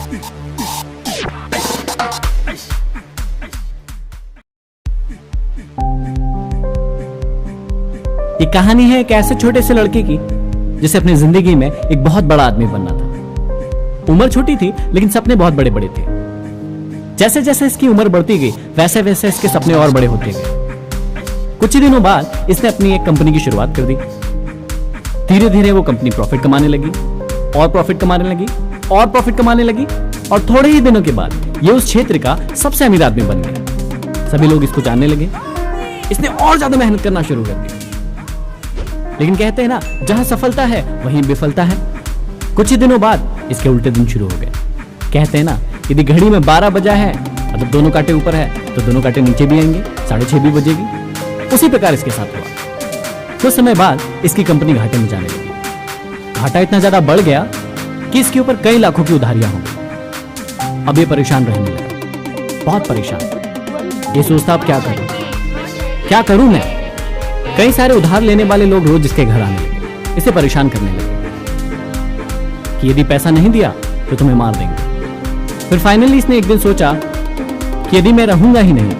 ये कहानी है एक ऐसे छोटे से लड़के की जिसे अपनी जिंदगी में एक बहुत बड़ा आदमी बनना था। उम्र छोटी थी लेकिन सपने बहुत बड़े बड़े थे। जैसे जैसे इसकी उम्र बढ़ती गई वैसे वैसे इसके सपने और बड़े होते गए। कुछ ही दिनों बाद इसने अपनी एक कंपनी की शुरुआत कर दी। धीरे धीरे वो कंपनी प्रॉफिट कमाने लगी और प्रॉफिट कमाने लगी और प्रॉफिट कमाने लगी और थोड़े ही दिनों के बाद ये उस क्षेत्र का सबसे अमीर आदमी बन गया। सभी लोग इसको जानने लगे। इसने और ज्यादा मेहनत करना शुरू कर दी। लेकिन कहते हैं ना, जहां सफलता है वहीं विफलता है। कुछ ही दिनों बाद इसके उल्टे दिन शुरू हो गए। कहते हैं ना, यदि घड़ी में 12 बजा है मतलब दोनों कांटे ऊपर है तो दोनों कांटे नीचे भी आएंगे, 6:30 भी बजेगी। उसी प्रकार इसके साथ हुआ। कुछ समय बाद इसकी कंपनी घाटे में जाने लगी। घाटा इतना ज्यादा बढ़ गया कि इसके ऊपर कई लाखों की उधारियां हो गई। अब ये परेशान रहने लगा, बहुत परेशान। ये सोचता अब क्या करूं मैं। कई सारे उधार लेने वाले लोग रोज इसके घर आने लगे, इसे परेशान करने लगे कि यदि पैसा नहीं दिया तो तुम्हें मार देंगे। फिर फाइनली इसने एक दिन सोचा कि यदि मैं रहूंगा ही नहीं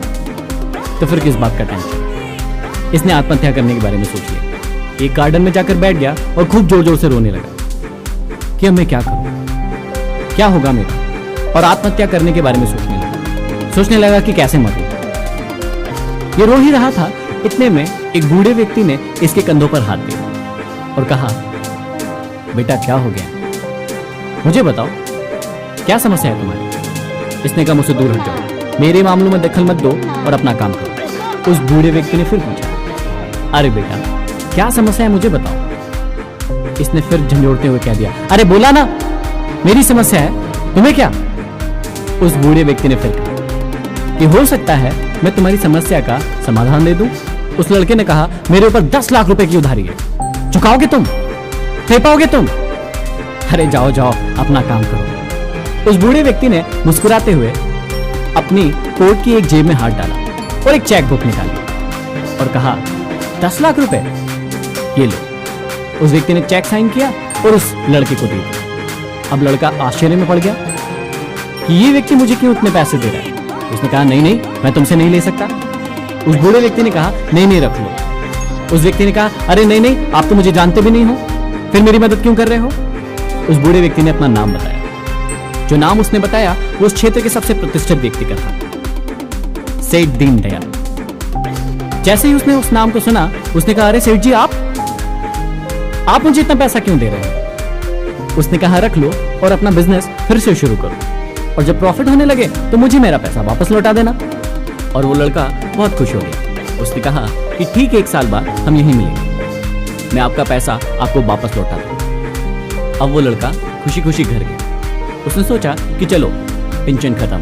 तो फिर किस बात का टेंशन। इसने आत्महत्या करने के बारे में सोच लिया। एक गार्डन में जाकर बैठ गया और खूब जोर जोर से रोने लगा कि अब मैं क्या करूं, क्या होगा मेरा। और आत्महत्या करने के बारे में सोचने लगा कि कैसे मरूं। ये रो ही रहा था, इतने में एक बूढ़े व्यक्ति ने इसके कंधों पर हाथ दिया और कहा, बेटा क्या हो गया, मुझे बताओ क्या समस्या है तुम्हारी। इसने कहा, मुझसे दूर हट जाओ, मेरे मामलों में दखल मत दो और अपना काम करो। उस बूढ़े व्यक्ति ने फिर पूछा, अरे बेटा क्या समस्या है मुझे बताओ। इसने फिर झंझोड़ते हुए कह दिया, अरे बोला ना मेरी समस्या है, तुम्हें क्या। उस बूढ़े व्यक्ति ने फिर कहा कि हो सकता है मैं तुम्हारी समस्या का समाधान दे दूं। उस लड़के ने कहा, मेरे ऊपर 10 लाख रुपए की उधारी है, चुकाओगे तुम, दे पाओगे तुम। अरे जाओ जाओ अपना काम करो। उस बूढ़े व्यक्ति ने मुस्कुराते हुए अपनी कोट की एक जेब में हाथ डाला और एक चेक बुक निकाली और कहा, 10 लाख रुपए ये लो। उस व्यक्ति ने चेक साइन किया और उस लड़के को दे दिया। अब लड़का आश्चर्य में पड़ गया कि ये व्यक्ति मुझे क्यों इतने पैसे दे रहा है। उसने कहा, नहीं नहीं मैं तुमसे नहीं ले सकता। उस बूढ़े व्यक्ति ने कहा, नहीं नहीं रख लो। उस व्यक्ति ने कहा, अरे नहीं नहीं आप तो मुझे जानते भी नहीं हो, फिर मेरी मदद क्यों कर रहे हो। उस बूढ़े व्यक्ति ने अपना नाम बताया। जो नाम उसने बताया वो उस क्षेत्र के सबसे प्रतिष्ठित व्यक्ति का था, सेठ दीनदयाल। जैसे ही उसने उस नाम को सुना उसने कहा, अरे सेठ जी आप मुझे इतना पैसा क्यों दे रहे हैं। उसने कहा, रख लो और अपना बिजनेस फिर से शुरू करो और जब प्रॉफिट होने लगे तो मुझे मेरा पैसा वापस लौटा देना। और वो लड़का बहुत खुश हो गया। उसने कहा कि ठीक है, 1 साल बाद हम यहीं मिलेंगे, मैं आपका पैसा आपको वापस लौटा दूंगा। अब वो लड़का खुशी खुशी घर गया। उसने सोचा कि चलो टेंशन खत्म,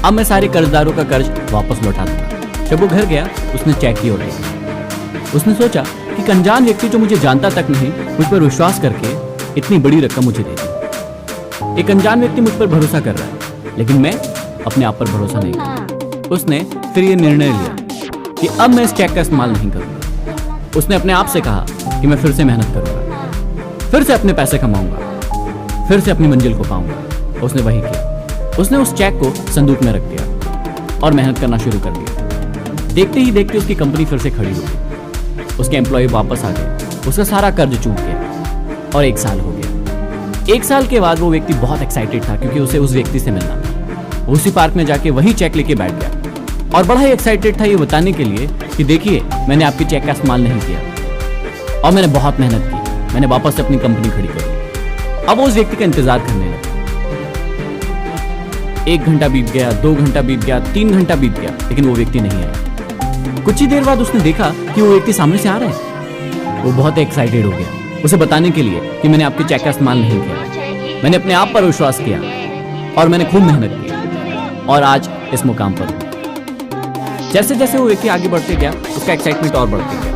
अब मैं सारे कर्जदारों का कर्ज वापस लौटा दूंगा। जब वो घर गया उसने चेक की ओर देखा। उसने सोचा कि एक अनजान व्यक्ति जो मुझे जानता तक नहीं मुझ पर विश्वास करके इतनी बड़ी रकम मुझे दे दी। एक अनजान व्यक्ति मुझ पर भरोसा कर रहा है लेकिन मैं अपने आप पर भरोसा नहीं करता। उसने फिर ये निर्णय लिया कि अब मैं इस चेक का इस्तेमाल नहीं करूंगा। उसने अपने आप से कहा कि मैं फिर से मेहनत करूंगा, फिर से अपने पैसे कमाऊंगा, फिर से अपनी मंजिल को पाऊंगा। उसने वही किया। उसने उस चेक को संदूक में रख दिया और मेहनत करना शुरू कर दिया। देखते ही देखते उसकी कंपनी फिर से खड़ी हो गई। उसके एम्प्लॉय वापस आ गए, उसका सारा कर्ज चूक गया और 1 साल हो गया। 1 साल के बाद वो व्यक्ति बहुत एक्साइटेड था क्योंकि उसे उस व्यक्ति से मिलना था। उसी पार्क में जाके वही चेक लेके बैठ गया और बड़ा ही एक्साइटेड था ये बताने के लिए कि देखिए मैंने आपके चेक का इस्तेमाल नहीं किया और मैंने बहुत मेहनत की, मैंने वापस से अपनी कंपनी खड़ी कर ली। अब उस व्यक्ति का इंतजार करने लगा। 1 घंटा बीत गया, 2 घंटा बीत गया, 3 घंटा बीत गया, लेकिन वो व्यक्ति नहीं आया। कुछ ही देर बाद उसने देखा कि वो व्यक्ति सामने से आ रहा है। वो बहुत एक्साइटेड हो गया उसे बताने के लिए कि मैंने आपके चेक का इस्तेमाल नहीं किया, मैंने अपने आप पर विश्वास किया और मैंने खूब मेहनत की और आज इस मुकाम पर। जैसे जैसे वो व्यक्ति आगे बढ़ते गया उसका एक्साइटमेंट और बढ़ते गया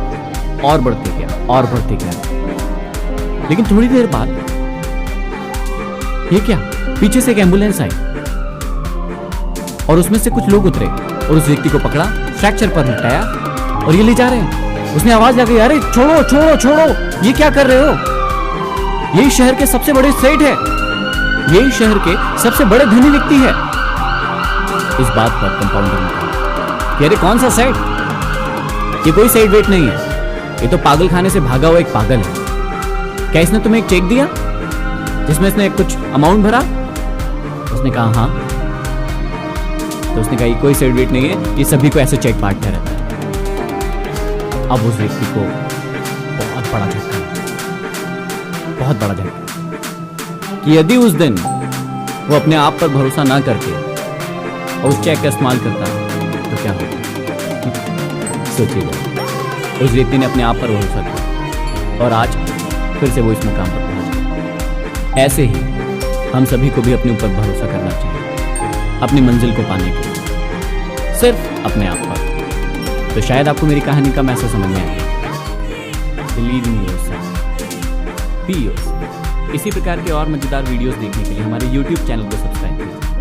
और बढ़ते गया और बढ़ते गया। लेकिन थोड़ी देर बाद ये क्या, पीछे से एक एम्बुलेंस आई और उसमें से कुछ लोग उतरे और उस व्यक्ति को पकड़ा, फ्रैक्चर पर लटाया और ये ले जा रहे हैं। उसने आवाज लगाई, अरे छोड़ो छोड़ो छोड़ो, ये क्या कर रहे हो, यही शहर के सबसे बड़े सेठ है, यही शहर के सबसे बड़े धनी व्यक्ति है। इस बात पर कंपाउंडर ने कहा कि अरे कौन सा सेट, ये कोई सेट वेट नहीं है, ये तो पागल खाने से भागा हुआ एक पागल है। क्या इसने तुम्हें एक चेक दिया जिसमें इसने कुछ अमाउंट भरा? उसने कहा हाँ। तो उसने कहा ये कोई सेट वेट नहीं है, ये सभी को ऐसे चेक बांटता रहता है। अब उस व्यक्ति को बहुत बड़ा झटका, बहुत बड़ा झटका कि यदि उस दिन वो अपने आप पर भरोसा ना करके और उस चेक का इस्तेमाल करता तो क्या होता। सोचिएगा, उस व्यक्ति ने अपने आप पर भरोसा किया और आज फिर से वो इस मुकाम पर पहुंच गया। ऐसे ही हम सभी को भी अपने ऊपर भरोसा करना चाहिए, अपनी मंजिल को पाने के लिए, सिर्फ अपने आप पर। तो शायद आपको मेरी कहानी का मैसेज समझ में आया। Believe in yourself, be yourself. इसी प्रकार के और मजेदार वीडियोस देखने के लिए हमारे YouTube चैनल को सब्सक्राइब कीजिए।